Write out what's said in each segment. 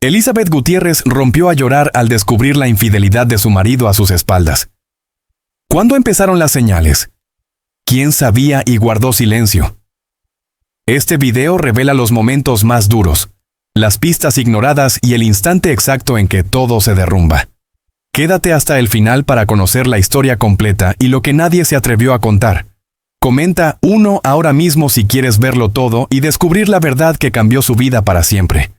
Elizabeth Gutiérrez rompió a llorar al descubrir la infidelidad de su marido a sus espaldas. ¿Cuándo empezaron las señales? ¿Quién sabía y guardó silencio? Este video revela los momentos más duros, las pistas ignoradas y el instante exacto en que todo se derrumba. Quédate hasta el final para conocer la historia completa y lo que nadie se atrevió a contar. Comenta 1 ahora mismo si quieres verlo todo y descubrir la verdad que cambió su vida para siempre.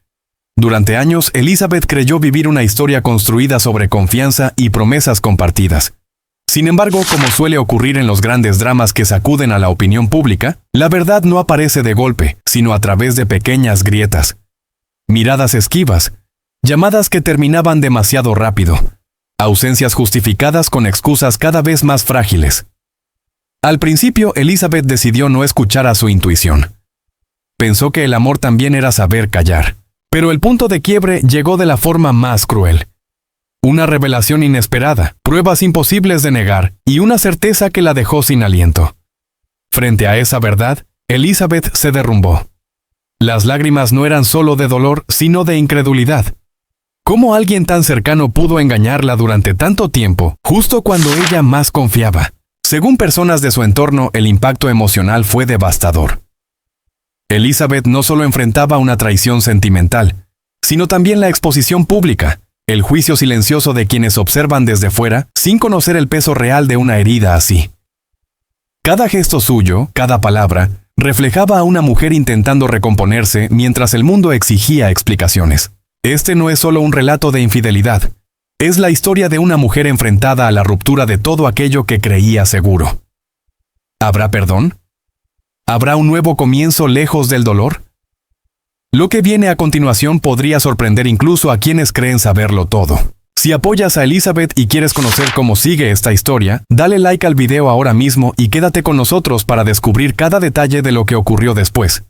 Durante años, Elizabeth creyó vivir una historia construida sobre confianza y promesas compartidas. Sin embargo, como suele ocurrir en los grandes dramas que sacuden a la opinión pública, la verdad no aparece de golpe, sino a través de pequeñas grietas. Miradas esquivas, llamadas que terminaban demasiado rápido, ausencias justificadas con excusas cada vez más frágiles. Al principio, Elizabeth decidió no escuchar a su intuición. Pensó que el amor también era saber callar. Pero el punto de quiebre llegó de la forma más cruel. Una revelación inesperada, pruebas imposibles de negar y una certeza que la dejó sin aliento. Frente a esa verdad, Elizabeth se derrumbó. Las lágrimas no eran solo de dolor, sino de incredulidad. ¿Cómo alguien tan cercano pudo engañarla durante tanto tiempo, justo cuando ella más confiaba? Según personas de su entorno, el impacto emocional fue devastador. Elizabeth no solo enfrentaba una traición sentimental, sino también la exposición pública, el juicio silencioso de quienes observan desde fuera, sin conocer el peso real de una herida así. Cada gesto suyo, cada palabra, reflejaba a una mujer intentando recomponerse mientras el mundo exigía explicaciones. Este no es solo un relato de infidelidad, es la historia de una mujer enfrentada a la ruptura de todo aquello que creía seguro. ¿Habrá perdón? ¿Habrá un nuevo comienzo lejos del dolor? Lo que viene a continuación podría sorprender incluso a quienes creen saberlo todo. Si apoyas a Elizabeth y quieres conocer cómo sigue esta historia, dale like al video ahora mismo y quédate con nosotros para descubrir cada detalle de lo que ocurrió después.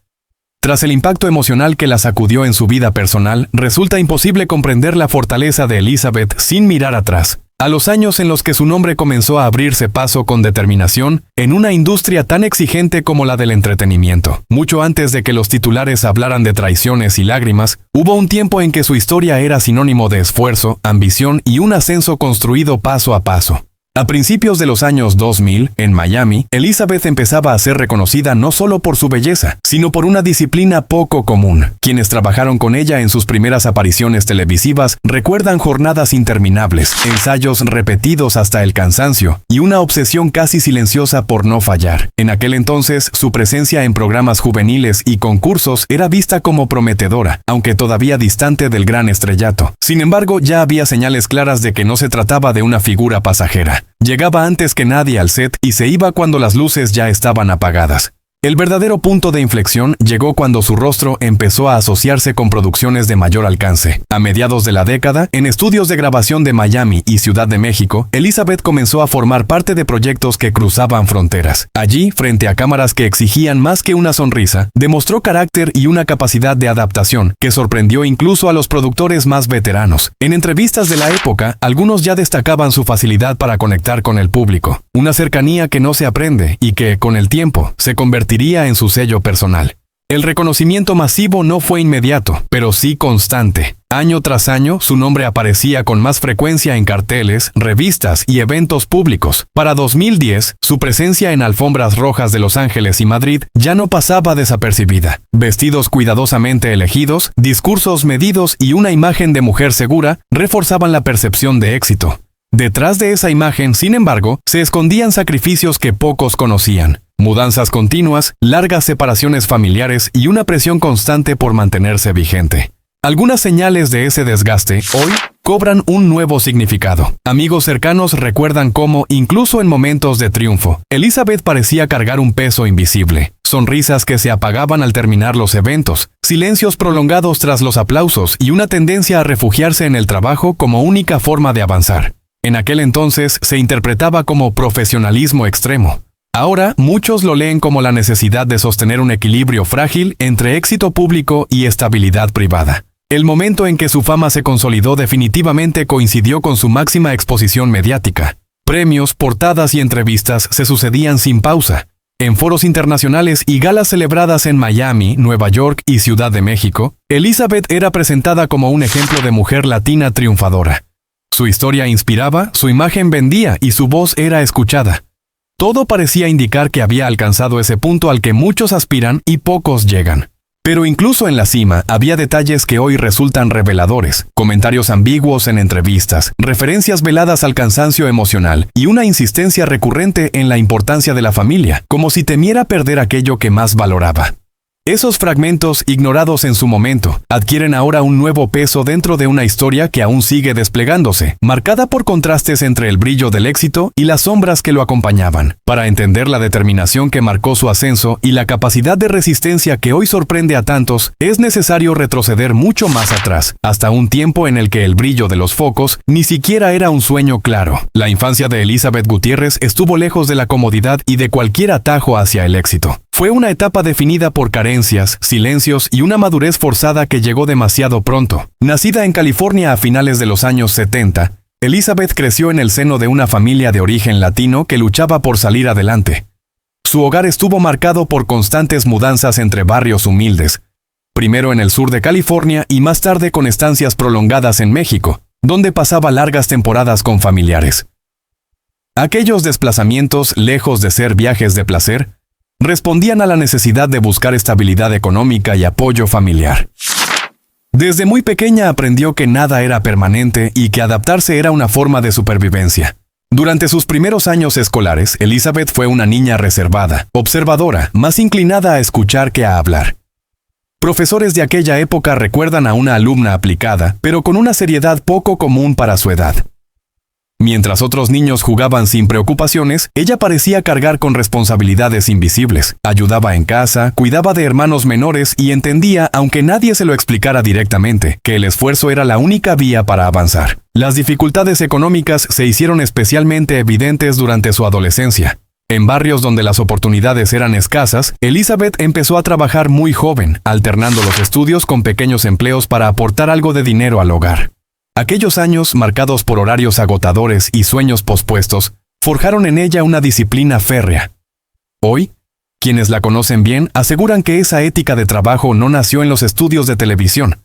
Tras el impacto emocional que la sacudió en su vida personal, resulta imposible comprender la fortaleza de Elizabeth sin mirar atrás. A los años en los que su nombre comenzó a abrirse paso con determinación en una industria tan exigente como la del entretenimiento. Mucho antes de que los titulares hablaran de traiciones y lágrimas, hubo un tiempo en que su historia era sinónimo de esfuerzo, ambición y un ascenso construido paso a paso. A principios de los años 2000, en Miami, Elizabeth empezaba a ser reconocida no solo por su belleza, sino por una disciplina poco común. Quienes trabajaron con ella en sus primeras apariciones televisivas recuerdan jornadas interminables, ensayos repetidos hasta el cansancio y una obsesión casi silenciosa por no fallar. En aquel entonces, su presencia en programas juveniles y concursos era vista como prometedora, aunque todavía distante del gran estrellato. Sin embargo, ya había señales claras de que no se trataba de una figura pasajera. Llegaba antes que nadie al set y se iba cuando las luces ya estaban apagadas. El verdadero punto de inflexión llegó cuando su rostro empezó a asociarse con producciones de mayor alcance. A mediados de la década, en estudios de grabación de Miami y Ciudad de México, Elizabeth comenzó a formar parte de proyectos que cruzaban fronteras. Allí, frente a cámaras que exigían más que una sonrisa, demostró carácter y una capacidad de adaptación que sorprendió incluso a los productores más veteranos. En entrevistas de la época, algunos ya destacaban su facilidad para conectar con el público, una cercanía que no se aprende y que, con el tiempo, se convertiría en su sello personal. El reconocimiento masivo no fue inmediato, pero sí constante. Año tras año, su nombre aparecía con más frecuencia en carteles, revistas y eventos públicos. Para 2010, su presencia en alfombras rojas de Los Ángeles y Madrid ya no pasaba desapercibida. Vestidos cuidadosamente elegidos, discursos medidos y una imagen de mujer segura reforzaban la percepción de éxito. Detrás de esa imagen, sin embargo, se escondían sacrificios que pocos conocían. Mudanzas continuas, largas separaciones familiares y una presión constante por mantenerse vigente. Algunas señales de ese desgaste, hoy, cobran un nuevo significado. Amigos cercanos recuerdan cómo, incluso en momentos de triunfo, Elizabeth parecía cargar un peso invisible. Sonrisas que se apagaban al terminar los eventos, silencios prolongados tras los aplausos y una tendencia a refugiarse en el trabajo como única forma de avanzar. En aquel entonces se interpretaba como profesionalismo extremo. Ahora, muchos lo leen como la necesidad de sostener un equilibrio frágil entre éxito público y estabilidad privada. El momento en que su fama se consolidó definitivamente coincidió con su máxima exposición mediática. Premios, portadas y entrevistas se sucedían sin pausa. En foros internacionales y galas celebradas en Miami, Nueva York y Ciudad de México, Elizabeth era presentada como un ejemplo de mujer latina triunfadora. Su historia inspiraba, su imagen vendía y su voz era escuchada. Todo parecía indicar que había alcanzado ese punto al que muchos aspiran y pocos llegan. Pero incluso en la cima había detalles que hoy resultan reveladores, comentarios ambiguos en entrevistas, referencias veladas al cansancio emocional y una insistencia recurrente en la importancia de la familia, como si temiera perder aquello que más valoraba. Esos fragmentos, ignorados en su momento, adquieren ahora un nuevo peso dentro de una historia que aún sigue desplegándose, marcada por contrastes entre el brillo del éxito y las sombras que lo acompañaban. Para entender la determinación que marcó su ascenso y la capacidad de resistencia que hoy sorprende a tantos, es necesario retroceder mucho más atrás, hasta un tiempo en el que el brillo de los focos ni siquiera era un sueño claro. La infancia de Elizabeth Gutiérrez estuvo lejos de la comodidad y de cualquier atajo hacia el éxito. Fue una etapa definida por carencias, silencios y una madurez forzada que llegó demasiado pronto. Nacida en California a finales de los años 70, Elizabeth creció en el seno de una familia de origen latino que luchaba por salir adelante. Su hogar estuvo marcado por constantes mudanzas entre barrios humildes, primero en el sur de California y más tarde con estancias prolongadas en México, donde pasaba largas temporadas con familiares. Aquellos desplazamientos, lejos de ser viajes de placer, respondían a la necesidad de buscar estabilidad económica y apoyo familiar. Desde muy pequeña aprendió que nada era permanente y que adaptarse era una forma de supervivencia. Durante sus primeros años escolares, Elizabeth fue una niña reservada, observadora, más inclinada a escuchar que a hablar. Profesores de aquella época recuerdan a una alumna aplicada, pero con una seriedad poco común para su edad. Mientras otros niños jugaban sin preocupaciones, ella parecía cargar con responsabilidades invisibles. Ayudaba en casa, cuidaba de hermanos menores y entendía, aunque nadie se lo explicara directamente, que el esfuerzo era la única vía para avanzar. Las dificultades económicas se hicieron especialmente evidentes durante su adolescencia. En barrios donde las oportunidades eran escasas, Elizabeth empezó a trabajar muy joven, alternando los estudios con pequeños empleos para aportar algo de dinero al hogar. Aquellos años, marcados por horarios agotadores y sueños pospuestos, forjaron en ella una disciplina férrea. Hoy, quienes la conocen bien aseguran que esa ética de trabajo no nació en los estudios de televisión,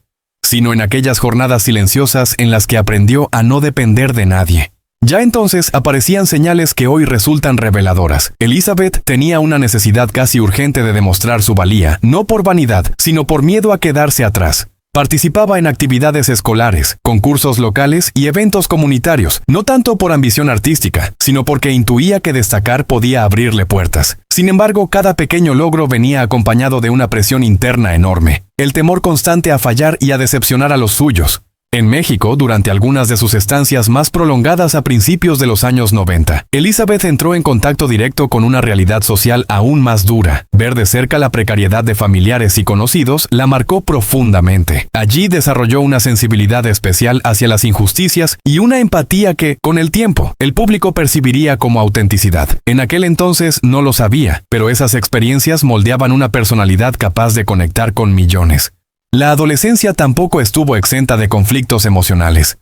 sino en aquellas jornadas silenciosas en las que aprendió a no depender de nadie. Ya entonces aparecían señales que hoy resultan reveladoras. Elizabeth tenía una necesidad casi urgente de demostrar su valía, no por vanidad, sino por miedo a quedarse atrás. Participaba en actividades escolares, concursos locales y eventos comunitarios, no tanto por ambición artística, sino porque intuía que destacar podía abrirle puertas. Sin embargo, cada pequeño logro venía acompañado de una presión interna enorme, el temor constante a fallar y a decepcionar a los suyos. En México, durante algunas de sus estancias más prolongadas a principios de los años 90, Elizabeth entró en contacto directo con una realidad social aún más dura. Ver de cerca la precariedad de familiares y conocidos la marcó profundamente. Allí desarrolló una sensibilidad especial hacia las injusticias y una empatía que, con el tiempo, el público percibiría como autenticidad. En aquel entonces no lo sabía, pero esas experiencias moldeaban una personalidad capaz de conectar con millones. La adolescencia tampoco estuvo exenta de conflictos emocionales.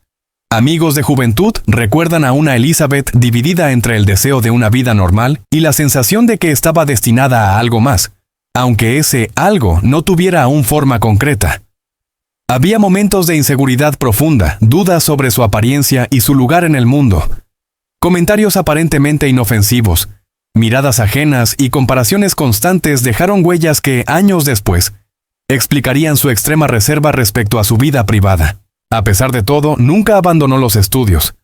Amigos de juventud recuerdan a una Elizabeth dividida entre el deseo de una vida normal y la sensación de que estaba destinada a algo más, aunque ese algo no tuviera aún forma concreta. Había momentos de inseguridad profunda, dudas sobre su apariencia y su lugar en el mundo. Comentarios aparentemente inofensivos, miradas ajenas y comparaciones constantes dejaron huellas que, años después, explicarían su extrema reserva respecto a su vida privada. A pesar de todo, nunca abandonó los estudios.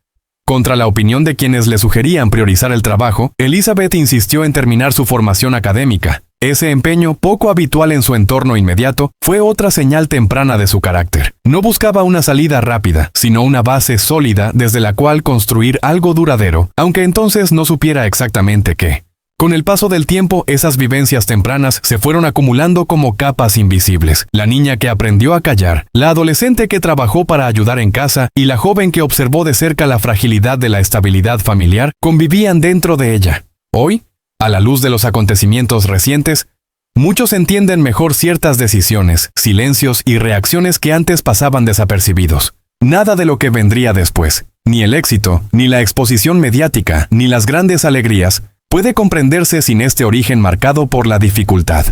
Contra la opinión de quienes le sugerían priorizar el trabajo, Elizabeth insistió en terminar su formación académica. Ese empeño, poco habitual en su entorno inmediato, fue otra señal temprana de su carácter. No buscaba una salida rápida, sino una base sólida desde la cual construir algo duradero, aunque entonces no supiera exactamente qué. Con el paso del tiempo, esas vivencias tempranas se fueron acumulando como capas invisibles. La niña que aprendió a callar, la adolescente que trabajó para ayudar en casa y la joven que observó de cerca la fragilidad de la estabilidad familiar convivían dentro de ella. Hoy, a la luz de los acontecimientos recientes, muchos entienden mejor ciertas decisiones, silencios y reacciones que antes pasaban desapercibidos. Nada de lo que vendría después, ni el éxito, ni la exposición mediática, ni las grandes alegrías, puede comprenderse sin este origen marcado por la dificultad.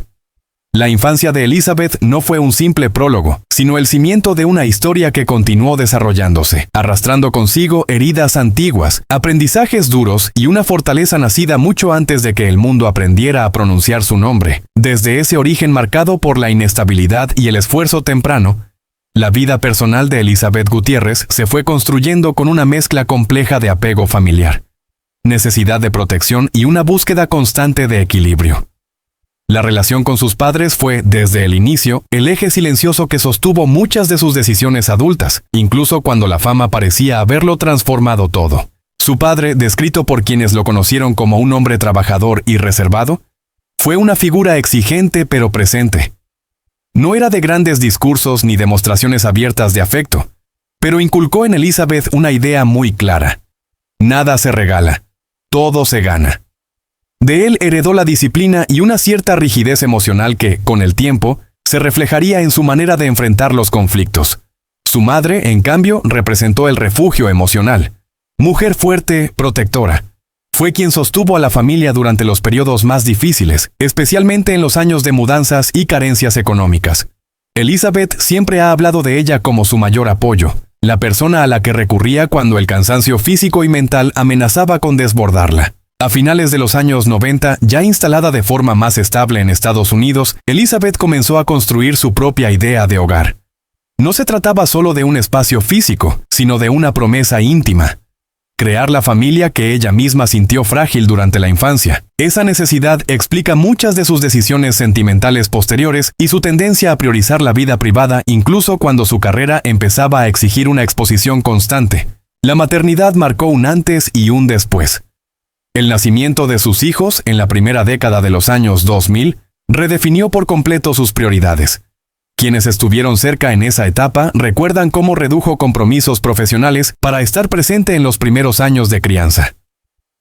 La infancia de Elizabeth no fue un simple prólogo, sino el cimiento de una historia que continuó desarrollándose, arrastrando consigo heridas antiguas, aprendizajes duros y una fortaleza nacida mucho antes de que el mundo aprendiera a pronunciar su nombre. Desde ese origen marcado por la inestabilidad y el esfuerzo temprano, la vida personal de Elizabeth Gutiérrez se fue construyendo con una mezcla compleja de apego familiar, necesidad de protección y una búsqueda constante de equilibrio. La relación con sus padres fue, desde el inicio, el eje silencioso que sostuvo muchas de sus decisiones adultas, incluso cuando la fama parecía haberlo transformado todo. Su padre, descrito por quienes lo conocieron como un hombre trabajador y reservado, fue una figura exigente pero presente. No era de grandes discursos ni demostraciones abiertas de afecto, pero inculcó en Elizabeth una idea muy clara. Nada se regala, todo se gana. De él heredó la disciplina y una cierta rigidez emocional que, con el tiempo, se reflejaría en su manera de enfrentar los conflictos. Su madre, en cambio, representó el refugio emocional. Mujer fuerte, protectora. Fue quien sostuvo a la familia durante los periodos más difíciles, especialmente en los años de mudanzas y carencias económicas. Elizabeth siempre ha hablado de ella como su mayor apoyo, la persona a la que recurría cuando el cansancio físico y mental amenazaba con desbordarla. A finales de los años 90, ya instalada de forma más estable en Estados Unidos, Elizabeth comenzó a construir su propia idea de hogar. No se trataba solo de un espacio físico, sino de una promesa íntima. Crear la familia que ella misma sintió frágil durante la infancia. Esa necesidad explica muchas de sus decisiones sentimentales posteriores y su tendencia a priorizar la vida privada incluso cuando su carrera empezaba a exigir una exposición constante. La maternidad marcó un antes y un después. El nacimiento de sus hijos en la primera década de los años 2000 redefinió por completo sus prioridades. Quienes estuvieron cerca en esa etapa recuerdan cómo redujo compromisos profesionales para estar presente en los primeros años de crianza.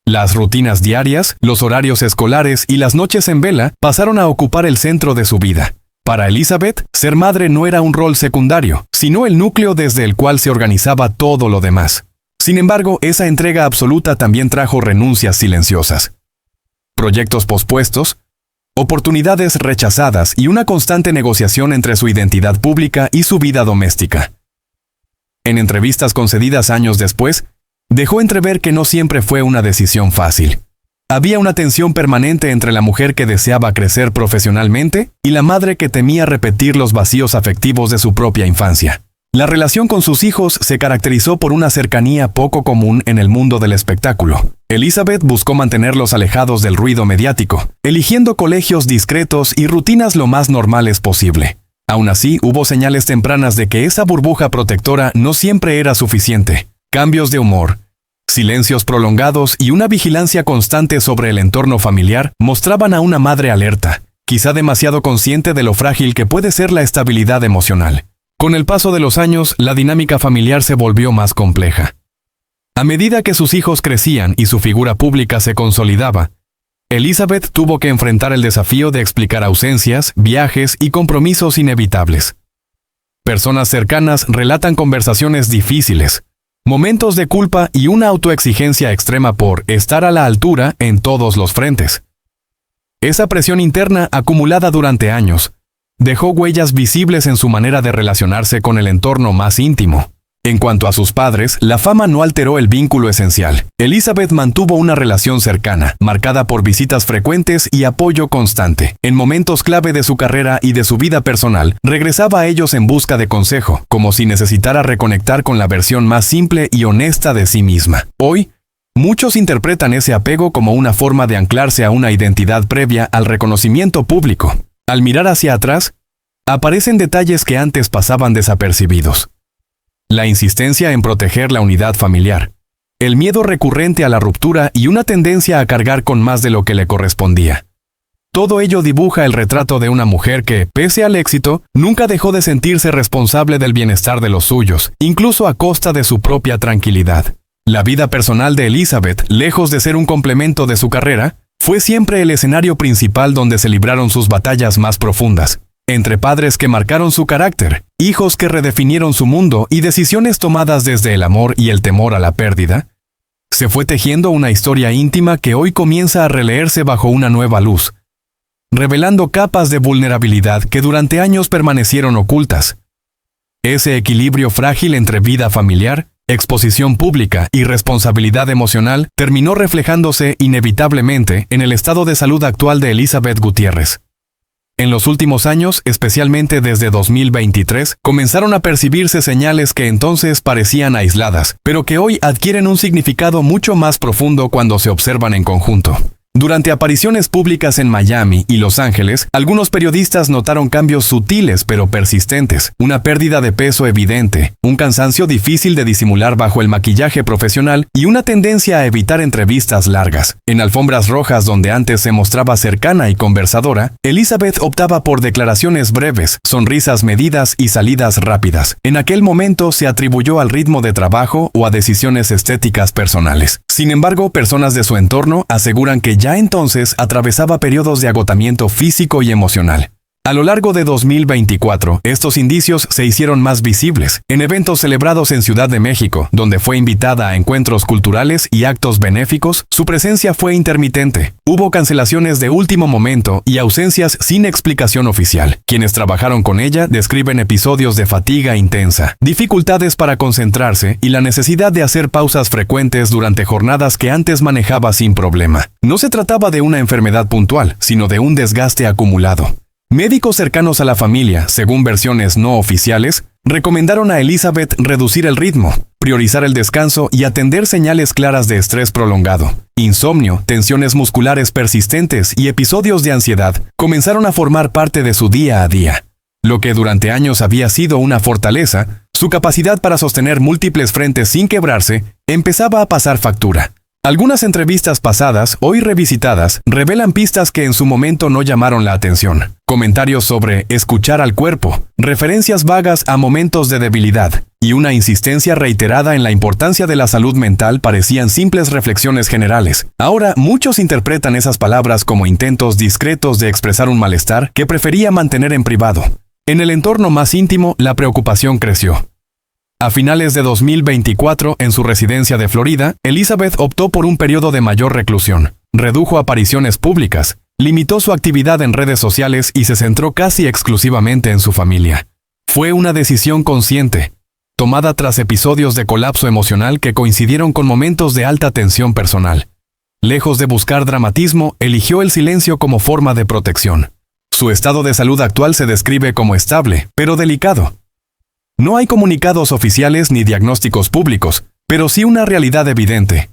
Las rutinas diarias, los horarios escolares y las noches en vela pasaron a ocupar el centro de su vida. Para Elizabeth, ser madre no era un rol secundario, sino el núcleo desde el cual se organizaba todo lo demás. Sin embargo, esa entrega absoluta también trajo renuncias silenciosas, proyectos pospuestos, oportunidades rechazadas y una constante negociación entre su identidad pública y su vida doméstica. En entrevistas concedidas años después, dejó entrever que no siempre fue una decisión fácil. Había una tensión permanente entre la mujer que deseaba crecer profesionalmente y la madre que temía repetir los vacíos afectivos de su propia infancia. La relación con sus hijos se caracterizó por una cercanía poco común en el mundo del espectáculo. Elizabeth buscó mantenerlos alejados del ruido mediático, eligiendo colegios discretos y rutinas lo más normales posible. Aún así, hubo señales tempranas de que esa burbuja protectora no siempre era suficiente. Cambios de humor, silencios prolongados y una vigilancia constante sobre el entorno familiar mostraban a una madre alerta, quizá demasiado consciente de lo frágil que puede ser la estabilidad emocional. Con el paso de los años, la dinámica familiar se volvió más compleja. A medida que sus hijos crecían y su figura pública se consolidaba, Elizabeth tuvo que enfrentar el desafío de explicar ausencias, viajes y compromisos inevitables. Personas cercanas relatan conversaciones difíciles, momentos de culpa y una autoexigencia extrema por estar a la altura en todos los frentes. Esa presión interna acumulada durante años dejó huellas visibles en su manera de relacionarse con el entorno más íntimo. En cuanto a sus padres, la fama no alteró el vínculo esencial. Elizabeth mantuvo una relación cercana, marcada por visitas frecuentes y apoyo constante. En momentos clave de su carrera y de su vida personal, regresaba a ellos en busca de consejo, como si necesitara reconectar con la versión más simple y honesta de sí misma. Hoy, muchos interpretan ese apego como una forma de anclarse a una identidad previa al reconocimiento público. Al mirar hacia atrás, aparecen detalles que antes pasaban desapercibidos. La insistencia en proteger la unidad familiar, el miedo recurrente a la ruptura y una tendencia a cargar con más de lo que le correspondía. Todo ello dibuja el retrato de una mujer que, pese al éxito, nunca dejó de sentirse responsable del bienestar de los suyos, incluso a costa de su propia tranquilidad. La vida personal de Elizabeth, lejos de ser un complemento de su carrera, fue siempre el escenario principal donde se libraron sus batallas más profundas, entre padres que marcaron su carácter, hijos que redefinieron su mundo y decisiones tomadas desde el amor y el temor a la pérdida. se fue tejiendo una historia íntima que hoy comienza a releerse bajo una nueva luz, revelando capas de vulnerabilidad que durante años permanecieron ocultas. Ese equilibrio frágil entre vida familiar, exposición pública y responsabilidad emocional terminó reflejándose inevitablemente en el estado de salud actual de Elizabeth Gutiérrez. En los últimos años, especialmente desde 2023, comenzaron a percibirse señales que entonces parecían aisladas, pero que hoy adquieren un significado mucho más profundo cuando se observan en conjunto. Durante apariciones públicas en Miami y Los Ángeles, algunos periodistas notaron cambios sutiles pero persistentes, una pérdida de peso evidente, un cansancio difícil de disimular bajo el maquillaje profesional y una tendencia a evitar entrevistas largas. En alfombras rojas donde antes se mostraba cercana y conversadora, Elizabeth optaba por declaraciones breves, sonrisas medidas y salidas rápidas. En aquel momento se atribuyó al ritmo de trabajo o a decisiones estéticas personales. Sin embargo, personas de su entorno aseguran que ya entonces atravesaba periodos de agotamiento físico y emocional. A lo largo de 2024, estos indicios se hicieron más visibles. En eventos celebrados en Ciudad de México, donde fue invitada a encuentros culturales y actos benéficos, su presencia fue intermitente. Hubo cancelaciones de último momento y ausencias sin explicación oficial. Quienes trabajaron con ella describen episodios de fatiga intensa, dificultades para concentrarse y la necesidad de hacer pausas frecuentes durante jornadas que antes manejaba sin problema. No se trataba de una enfermedad puntual, sino de un desgaste acumulado. Médicos cercanos a la familia, según versiones no oficiales, recomendaron a Elizabeth reducir el ritmo, priorizar el descanso y atender señales claras de estrés prolongado. Insomnio, tensiones musculares persistentes y episodios de ansiedad comenzaron a formar parte de su día a día. Lo que durante años había sido una fortaleza, su capacidad para sostener múltiples frentes sin quebrarse, empezaba a pasar factura. Algunas entrevistas pasadas, hoy revisitadas, revelan pistas que en su momento no llamaron la atención. Comentarios sobre escuchar al cuerpo, referencias vagas a momentos de debilidad y una insistencia reiterada en la importancia de la salud mental parecían simples reflexiones generales. Ahora, muchos interpretan esas palabras como intentos discretos de expresar un malestar que prefería mantener en privado. En el entorno más íntimo, la preocupación creció. A finales de 2024, en su residencia de Florida, Elizabeth optó por un periodo de mayor reclusión, redujo apariciones públicas, limitó su actividad en redes sociales y se centró casi exclusivamente en su familia. Fue una decisión consciente, tomada tras episodios de colapso emocional que coincidieron con momentos de alta tensión personal. Lejos de buscar dramatismo, eligió el silencio como forma de protección. Su estado de salud actual se describe como estable, pero delicado. No hay comunicados oficiales ni diagnósticos públicos, pero sí una realidad evidente.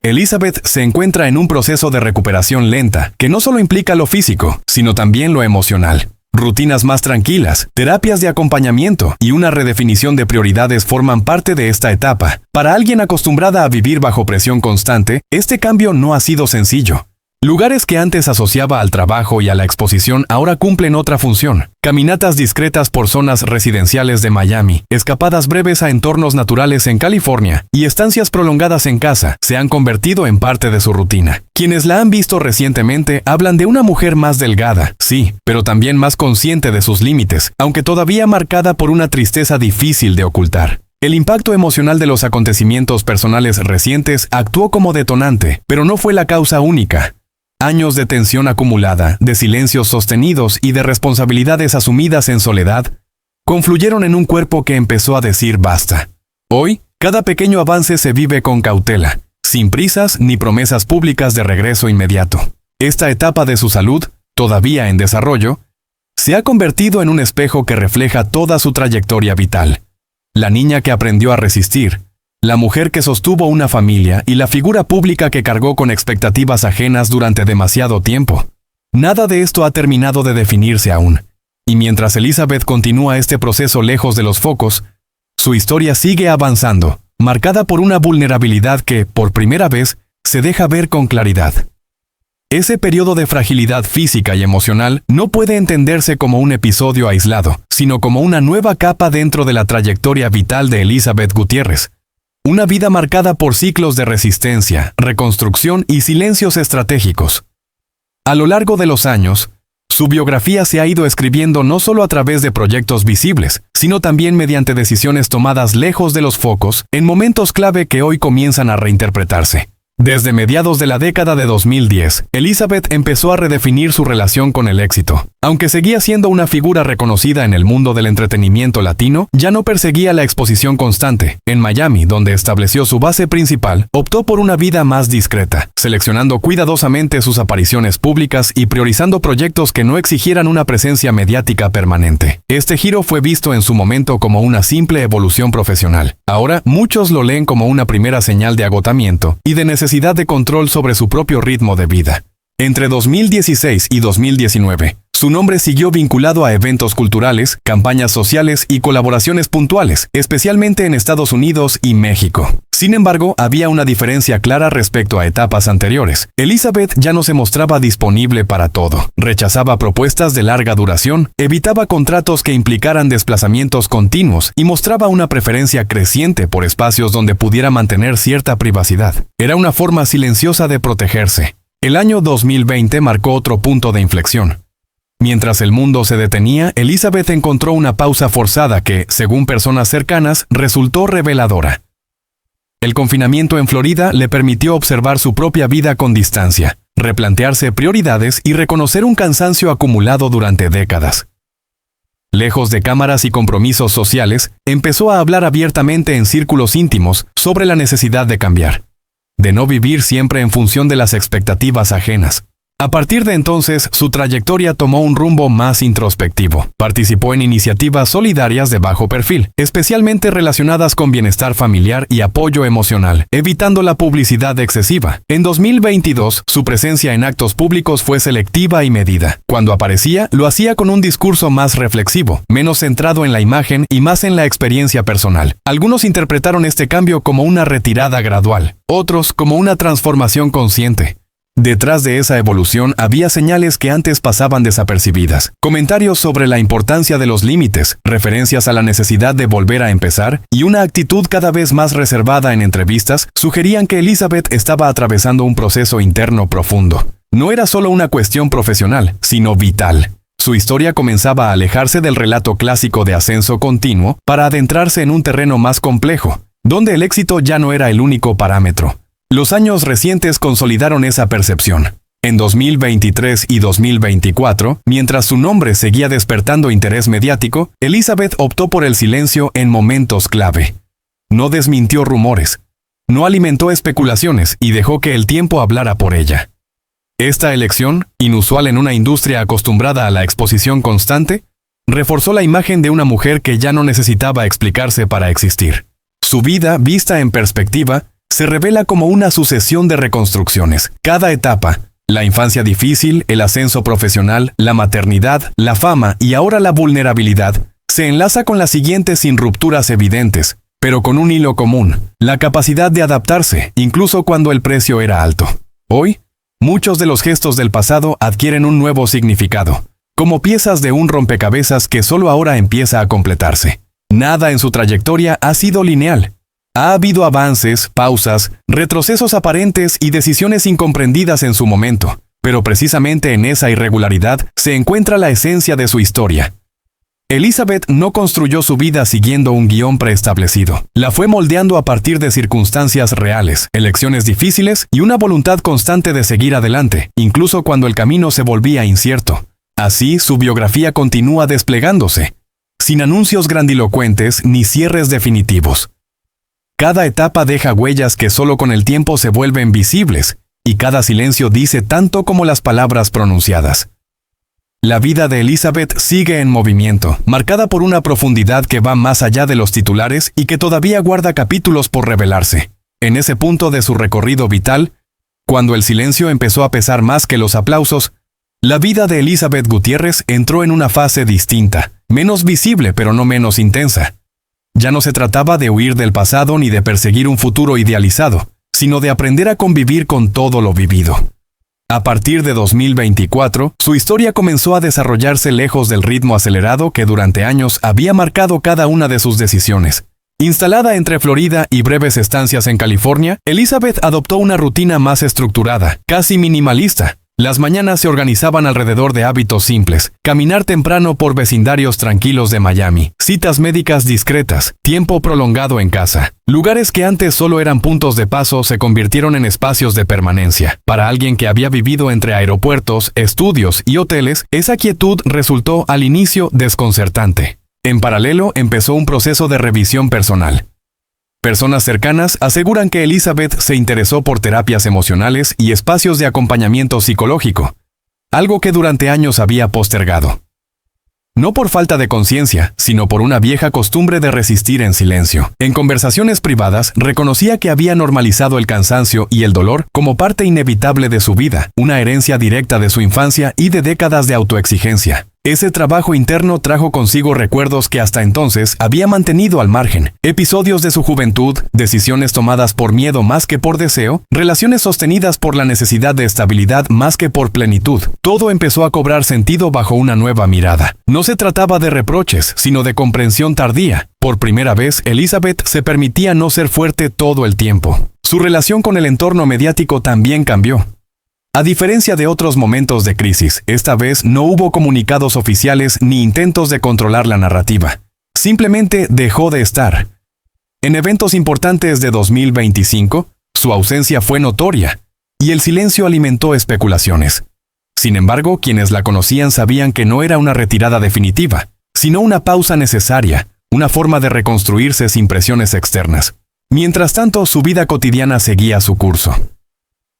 Elizabeth se encuentra en un proceso de recuperación lenta, que no solo implica lo físico, sino también lo emocional. Rutinas más tranquilas, terapias de acompañamiento y una redefinición de prioridades forman parte de esta etapa. Para alguien acostumbrada a vivir bajo presión constante, este cambio no ha sido sencillo. Lugares que antes asociaba al trabajo y a la exposición ahora cumplen otra función. Caminatas discretas por zonas residenciales de Miami, escapadas breves a entornos naturales en California y estancias prolongadas en casa se han convertido en parte de su rutina. Quienes la han visto recientemente hablan de una mujer más delgada, sí, pero también más consciente de sus límites, aunque todavía marcada por una tristeza difícil de ocultar. El impacto emocional de los acontecimientos personales recientes actuó como detonante, pero no fue la causa única. Años de tensión acumulada, de silencios sostenidos y de responsabilidades asumidas en soledad, confluyeron en un cuerpo que empezó a decir basta. Hoy, cada pequeño avance se vive con cautela, sin prisas ni promesas públicas de regreso inmediato. Esta etapa de su salud, todavía en desarrollo, se ha convertido en un espejo que refleja toda su trayectoria vital. La niña que aprendió a resistir, la mujer que sostuvo una familia y la figura pública que cargó con expectativas ajenas durante demasiado tiempo. Nada de esto ha terminado de definirse aún. Y mientras Elizabeth continúa este proceso lejos de los focos, su historia sigue avanzando, marcada por una vulnerabilidad que, por primera vez, se deja ver con claridad. Ese periodo de fragilidad física y emocional no puede entenderse como un episodio aislado, sino como una nueva capa dentro de la trayectoria vital de Elizabeth Gutiérrez. Una vida marcada por ciclos de resistencia, reconstrucción y silencios estratégicos. A lo largo de los años, Su biografía se ha ido escribiendo no solo a través de proyectos visibles, sino también mediante decisiones tomadas lejos de los focos, en momentos clave que hoy comienzan a reinterpretarse. Desde mediados de la década de 2010, Elizabeth empezó a redefinir su relación con el éxito. Aunque seguía siendo una figura reconocida en el mundo del entretenimiento latino, ya no perseguía la exposición constante. En Miami, donde estableció su base principal, optó por una vida más discreta, seleccionando cuidadosamente sus apariciones públicas y priorizando proyectos que no exigieran una presencia mediática permanente. Este giro fue visto en su momento como una simple evolución profesional. Ahora, muchos lo leen como una primera señal de agotamiento y de necesidad de control sobre su propio ritmo de vida. Entre 2016 y 2019, su nombre siguió vinculado a eventos culturales, campañas sociales y colaboraciones puntuales, especialmente en Estados Unidos y México. Sin embargo, había una diferencia clara respecto a etapas anteriores. Elizabeth ya no se mostraba disponible para todo. Rechazaba propuestas de larga duración, evitaba contratos que implicaran desplazamientos continuos y mostraba una preferencia creciente por espacios donde pudiera mantener cierta privacidad. Era una forma silenciosa de protegerse. El año 2020 marcó otro punto de inflexión. Mientras el mundo se detenía, Elizabeth encontró una pausa forzada que, según personas cercanas, resultó reveladora. El confinamiento en Florida le permitió observar su propia vida con distancia, replantearse prioridades y reconocer un cansancio acumulado durante décadas. Lejos de cámaras y compromisos sociales, empezó a hablar abiertamente en círculos íntimos sobre la necesidad de cambiar, de no vivir siempre en función de las expectativas ajenas. A partir de entonces, su trayectoria tomó un rumbo más introspectivo. Participó en iniciativas solidarias de bajo perfil, especialmente relacionadas con bienestar familiar y apoyo emocional, evitando la publicidad excesiva. En 2022, su presencia en actos públicos fue selectiva y medida. Cuando aparecía, lo hacía con un discurso más reflexivo, menos centrado en la imagen y más en la experiencia personal. Algunos interpretaron este cambio como una retirada gradual, otros como una transformación consciente. Detrás de esa evolución había señales que antes pasaban desapercibidas. Comentarios sobre la importancia de los límites, referencias a la necesidad de volver a empezar y una actitud cada vez más reservada en entrevistas sugerían que Elizabeth estaba atravesando un proceso interno profundo. No era solo una cuestión profesional, sino vital. Su historia comenzaba a alejarse del relato clásico de ascenso continuo para adentrarse en un terreno más complejo, donde el éxito ya no era el único parámetro. Los años recientes consolidaron esa percepción. En 2023 y 2024, mientras su nombre seguía despertando interés mediático, Elizabeth optó por el silencio en momentos clave. No desmintió rumores, no alimentó especulaciones y dejó que el tiempo hablara por ella. Esta elección, inusual en una industria acostumbrada a la exposición constante, reforzó la imagen de una mujer que ya no necesitaba explicarse para existir. Su vida, vista en perspectiva, se revela como una sucesión de reconstrucciones. Cada etapa, la infancia difícil, el ascenso profesional, la maternidad, la fama y ahora la vulnerabilidad, se enlaza con la siguiente sin rupturas evidentes, pero con un hilo común, la capacidad de adaptarse, incluso cuando el precio era alto. Hoy, muchos de los gestos del pasado adquieren un nuevo significado, como piezas de un rompecabezas que solo ahora empieza a completarse. Nada en su trayectoria ha sido lineal. Ha habido avances, pausas, retrocesos aparentes y decisiones incomprendidas en su momento, pero precisamente en esa irregularidad se encuentra la esencia de su historia. Elizabeth no construyó su vida siguiendo un guión preestablecido. La fue moldeando a partir de circunstancias reales, elecciones difíciles y una voluntad constante de seguir adelante, incluso cuando el camino se volvía incierto. Así, su biografía continúa desplegándose, sin anuncios grandilocuentes ni cierres definitivos. Cada etapa deja huellas que solo con el tiempo se vuelven visibles, y cada silencio dice tanto como las palabras pronunciadas. La vida de Elizabeth sigue en movimiento, marcada por una profundidad que va más allá de los titulares y que todavía guarda capítulos por revelarse. En ese punto de su recorrido vital, cuando el silencio empezó a pesar más que los aplausos, la vida de Elizabeth Gutiérrez entró en una fase distinta, menos visible pero no menos intensa. Ya no se trataba de huir del pasado ni de perseguir un futuro idealizado, sino de aprender a convivir con todo lo vivido. A partir de 2024, su historia comenzó a desarrollarse lejos del ritmo acelerado que durante años había marcado cada una de sus decisiones. Instalada entre Florida y breves estancias en California, Elizabeth adoptó una rutina más estructurada, casi minimalista. Las mañanas se organizaban alrededor de hábitos simples: caminar temprano por vecindarios tranquilos de Miami, citas médicas discretas, tiempo prolongado en casa. Lugares que antes solo eran puntos de paso se convirtieron en espacios de permanencia. Para alguien que había vivido entre aeropuertos, estudios y hoteles, esa quietud resultó al inicio desconcertante. En paralelo, empezó un proceso de revisión personal. Personas cercanas aseguran que Elizabeth se interesó por terapias emocionales y espacios de acompañamiento psicológico, algo que durante años había postergado. No por falta de conciencia, sino por una vieja costumbre de resistir en silencio. En conversaciones privadas, reconocía que había normalizado el cansancio y el dolor como parte inevitable de su vida, una herencia directa de su infancia y de décadas de autoexigencia. Ese trabajo interno trajo consigo recuerdos que hasta entonces había mantenido al margen: episodios de su juventud, decisiones tomadas por miedo más que por deseo, relaciones sostenidas por la necesidad de estabilidad más que por plenitud. Todo empezó a cobrar sentido bajo una nueva mirada. No se trataba de reproches, sino de comprensión tardía. Por primera vez, Elizabeth se permitía no ser fuerte todo el tiempo. Su relación con el entorno mediático también cambió. A diferencia de otros momentos de crisis, esta vez no hubo comunicados oficiales ni intentos de controlar la narrativa. Simplemente dejó de estar. En eventos importantes de 2025, su ausencia fue notoria, y el silencio alimentó especulaciones. Sin embargo, quienes la conocían sabían que no era una retirada definitiva, sino una pausa necesaria, una forma de reconstruirse sin presiones externas. Mientras tanto, su vida cotidiana seguía su curso.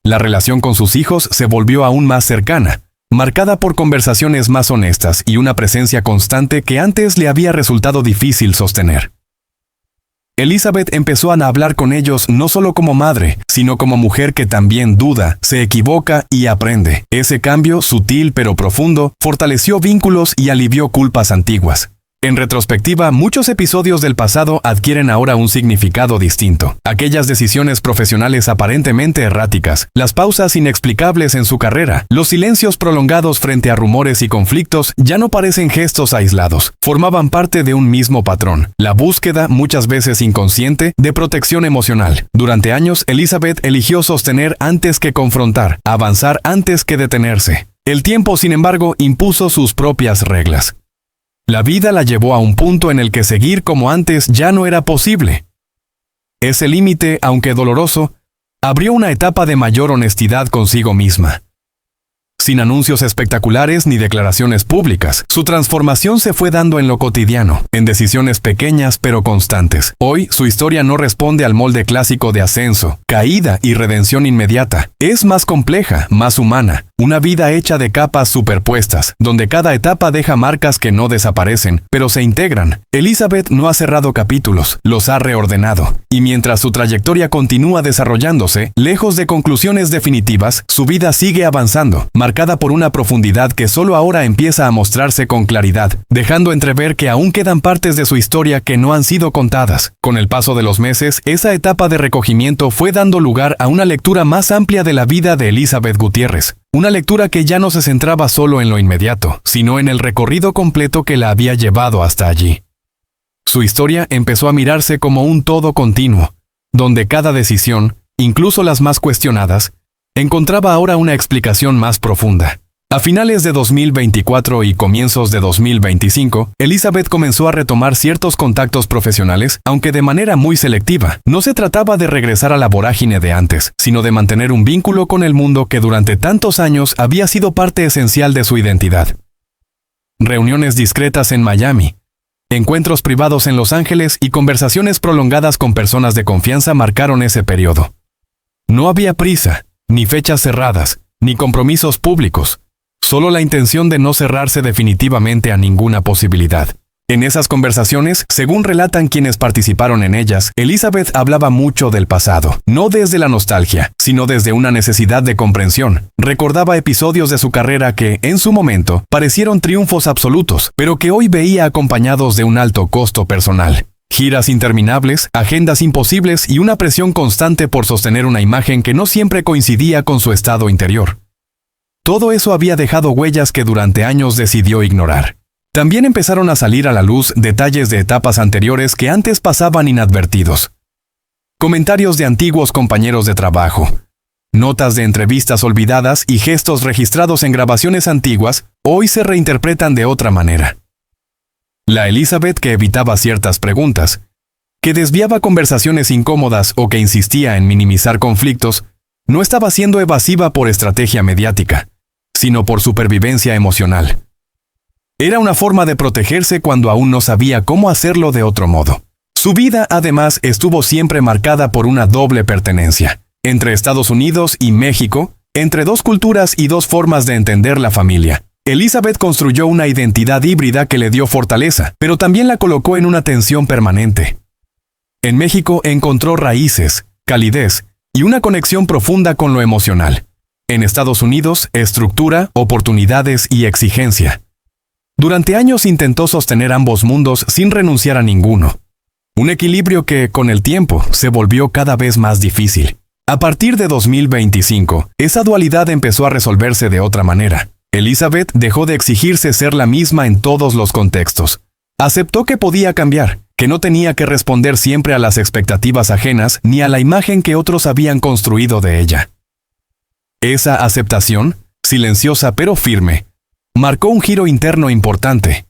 La relación con sus hijos se volvió aún más cercana, marcada por conversaciones más honestas y una presencia constante que antes le había resultado difícil sostener. Elizabeth empezó a hablar con ellos no solo como madre, sino como mujer que también duda, se equivoca y aprende. Ese cambio, sutil pero profundo, fortaleció vínculos y alivió culpas antiguas. En retrospectiva, muchos episodios del pasado adquieren ahora un significado distinto. Aquellas decisiones profesionales aparentemente erráticas, las pausas inexplicables en su carrera, los silencios prolongados frente a rumores y conflictos ya no parecen gestos aislados. Formaban parte de un mismo patrón: la búsqueda, muchas veces inconsciente, de protección emocional. Durante años, Elizabeth eligió sostener antes que confrontar, avanzar antes que detenerse. El tiempo, sin embargo, impuso sus propias reglas. La vida la llevó a un punto en el que seguir como antes ya no era posible. Ese límite, aunque doloroso, abrió una etapa de mayor honestidad consigo misma. Sin anuncios espectaculares ni declaraciones públicas, su transformación se fue dando en lo cotidiano, en decisiones pequeñas pero constantes. Hoy, su historia no responde al molde clásico de ascenso, caída y redención inmediata. Es más compleja, más humana, una vida hecha de capas superpuestas, donde cada etapa deja marcas que no desaparecen, pero se integran. Elizabeth no ha cerrado capítulos, los ha reordenado. Y mientras su trayectoria continúa desarrollándose, lejos de conclusiones definitivas, su vida sigue avanzando, marcada por una profundidad que solo ahora empieza a mostrarse con claridad, dejando entrever que aún quedan partes de su historia que no han sido contadas. Con el paso de los meses, esa etapa de recogimiento fue dando lugar a una lectura más amplia de la vida de Elizabeth Gutiérrez. Una lectura que ya no se centraba solo en lo inmediato, sino en el recorrido completo que la había llevado hasta allí. Su historia empezó a mirarse como un todo continuo, donde cada decisión, incluso las más cuestionadas, encontraba ahora una explicación más profunda. A finales de 2024 y comienzos de 2025, Elizabeth comenzó a retomar ciertos contactos profesionales, aunque de manera muy selectiva. No se trataba de regresar a la vorágine de antes, sino de mantener un vínculo con el mundo que durante tantos años había sido parte esencial de su identidad. Reuniones discretas en Miami, encuentros privados en Los Ángeles y conversaciones prolongadas con personas de confianza marcaron ese periodo. No había prisa, ni fechas cerradas, ni compromisos públicos. Solo la intención de no cerrarse definitivamente a ninguna posibilidad. En esas conversaciones, según relatan quienes participaron en ellas, Elizabeth hablaba mucho del pasado, no desde la nostalgia, sino desde una necesidad de comprensión. Recordaba episodios de su carrera que, en su momento, parecieron triunfos absolutos, pero que hoy veía acompañados de un alto costo personal. Giras interminables, agendas imposibles y una presión constante por sostener una imagen que no siempre coincidía con su estado interior. Todo eso había dejado huellas que durante años decidió ignorar. También empezaron a salir a la luz detalles de etapas anteriores que antes pasaban inadvertidos. Comentarios de antiguos compañeros de trabajo, Notas de entrevistas olvidadas y gestos registrados en grabaciones antiguas hoy se reinterpretan de otra manera. La Elizabeth que evitaba ciertas preguntas, que desviaba conversaciones incómodas o que insistía en minimizar conflictos, no estaba siendo evasiva por estrategia mediática, sino por supervivencia emocional. Era una forma de protegerse cuando aún no sabía cómo hacerlo de otro modo. Su vida, además, estuvo siempre marcada por una doble pertenencia. Entre Estados Unidos y México, entre dos culturas y dos formas de entender la familia. Elizabeth construyó una identidad híbrida que le dio fortaleza, pero también la colocó en una tensión permanente. En México encontró raíces, calidez y una conexión profunda con lo emocional. En Estados Unidos, estructura, oportunidades y exigencia. Durante años intentó sostener ambos mundos sin renunciar a ninguno. Un equilibrio que, con el tiempo, se volvió cada vez más difícil. A partir de 2025, esa dualidad empezó a resolverse de otra manera. Elizabeth dejó de exigirse ser la misma en todos los contextos. Aceptó que podía cambiar, que no tenía que responder siempre a las expectativas ajenas ni a la imagen que otros habían construido de ella. Esa aceptación, silenciosa pero firme, marcó un giro interno importante.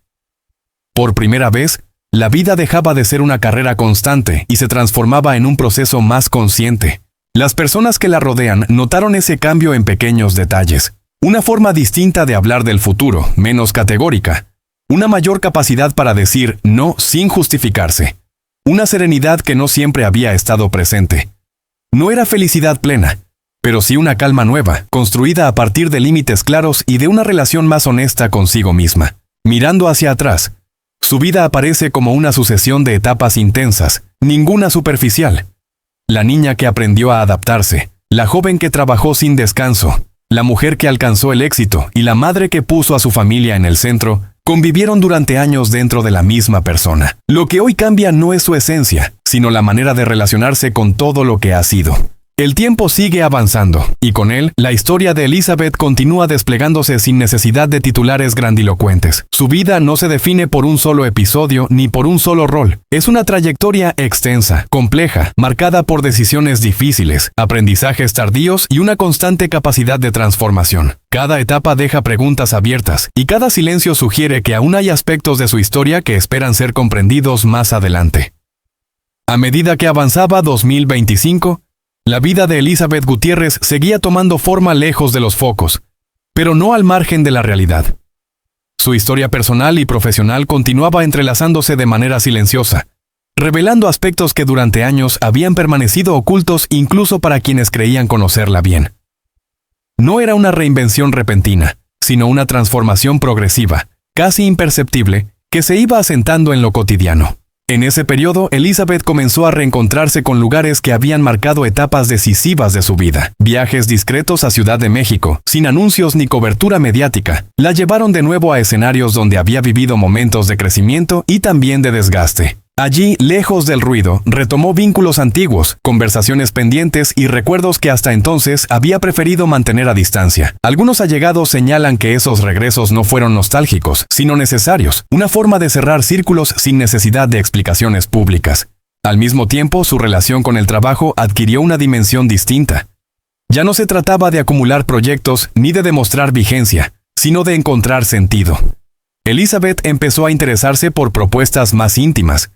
Por primera vez, la vida dejaba de ser una carrera constante y se transformaba en un proceso más consciente. Las personas que la rodean notaron ese cambio en pequeños detalles. Una forma distinta de hablar del futuro, menos categórica. Una mayor capacidad para decir no sin justificarse. Una serenidad que no siempre había estado presente. No era felicidad plena, pero sí una calma nueva, construida a partir de límites claros y de una relación más honesta consigo misma. Mirando hacia atrás, su vida aparece como una sucesión de etapas intensas, ninguna superficial. La niña que aprendió a adaptarse, la joven que trabajó sin descanso, la mujer que alcanzó el éxito y la madre que puso a su familia en el centro, convivieron durante años dentro de la misma persona. Lo que hoy cambia no es su esencia, sino la manera de relacionarse con todo lo que ha sido. El tiempo sigue avanzando, y con él, la historia de Elizabeth continúa desplegándose sin necesidad de titulares grandilocuentes. Su vida no se define por un solo episodio ni por un solo rol. Es una trayectoria extensa, compleja, marcada por decisiones difíciles, aprendizajes tardíos y una constante capacidad de transformación. Cada etapa deja preguntas abiertas, y cada silencio sugiere que aún hay aspectos de su historia que esperan ser comprendidos más adelante. A medida que avanzaba 2025, la vida de Elizabeth Gutiérrez seguía tomando forma lejos de los focos, pero no al margen de la realidad. Su historia personal y profesional continuaba entrelazándose de manera silenciosa, revelando aspectos que durante años habían permanecido ocultos incluso para quienes creían conocerla bien. No era una reinvención repentina, sino una transformación progresiva, casi imperceptible, que se iba asentando en lo cotidiano. En ese periodo, Elizabeth comenzó a reencontrarse con lugares que habían marcado etapas decisivas de su vida. Viajes discretos a Ciudad de México, sin anuncios ni cobertura mediática, la llevaron de nuevo a escenarios donde había vivido momentos de crecimiento y también de desgaste. Allí, lejos del ruido, retomó vínculos antiguos, conversaciones pendientes y recuerdos que hasta entonces había preferido mantener a distancia. Algunos allegados señalan que esos regresos no fueron nostálgicos, sino necesarios, una forma de cerrar círculos sin necesidad de explicaciones públicas. Al mismo tiempo, su relación con el trabajo adquirió una dimensión distinta. Ya no se trataba de acumular proyectos ni de demostrar vigencia, sino de encontrar sentido. Elizabeth empezó a interesarse por propuestas más íntimas,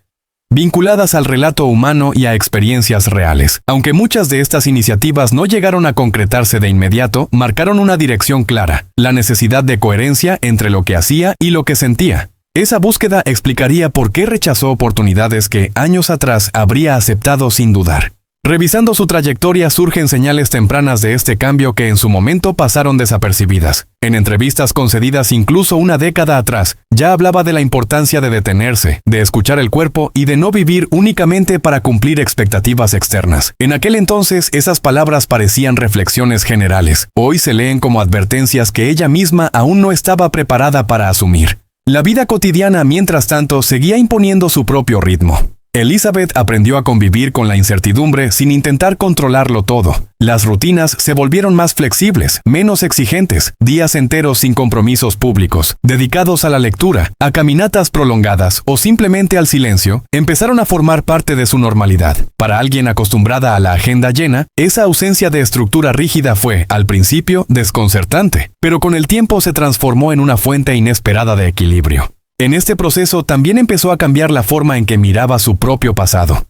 vinculadas al relato humano y a experiencias reales. Aunque muchas de estas iniciativas no llegaron a concretarse de inmediato, marcaron una dirección clara, la necesidad de coherencia entre lo que hacía y lo que sentía. Esa búsqueda explicaría por qué rechazó oportunidades que años atrás habría aceptado sin dudar. Revisando su trayectoria surgen señales tempranas de este cambio que en su momento pasaron desapercibidas. En entrevistas concedidas incluso una década atrás, ya hablaba de la importancia de detenerse, de escuchar el cuerpo y de no vivir únicamente para cumplir expectativas externas. En aquel entonces esas palabras parecían reflexiones generales. Hoy se leen como advertencias que ella misma aún no estaba preparada para asumir. La vida cotidiana, mientras tanto, seguía imponiendo su propio ritmo. Elizabeth aprendió a convivir con la incertidumbre sin intentar controlarlo todo. Las rutinas se volvieron más flexibles, menos exigentes, días enteros sin compromisos públicos, dedicados a la lectura, a caminatas prolongadas o simplemente al silencio, empezaron a formar parte de su normalidad. Para alguien acostumbrada a la agenda llena, esa ausencia de estructura rígida fue, al principio, desconcertante, pero con el tiempo se transformó en una fuente inesperada de equilibrio. En este proceso también empezó a cambiar la forma en que miraba su propio pasado.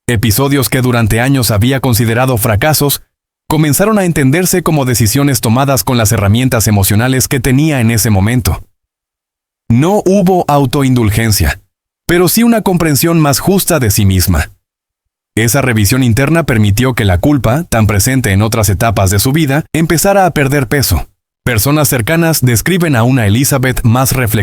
Episodios que durante años había considerado fracasos, comenzaron a entenderse como decisiones tomadas con las herramientas emocionales que tenía en ese momento. No hubo autoindulgencia, pero sí una comprensión más justa de sí misma. Esa revisión interna permitió que la culpa, tan presente en otras etapas de su vida, empezara a perder peso. Personas cercanas describen a una Elizabeth más reflexiva.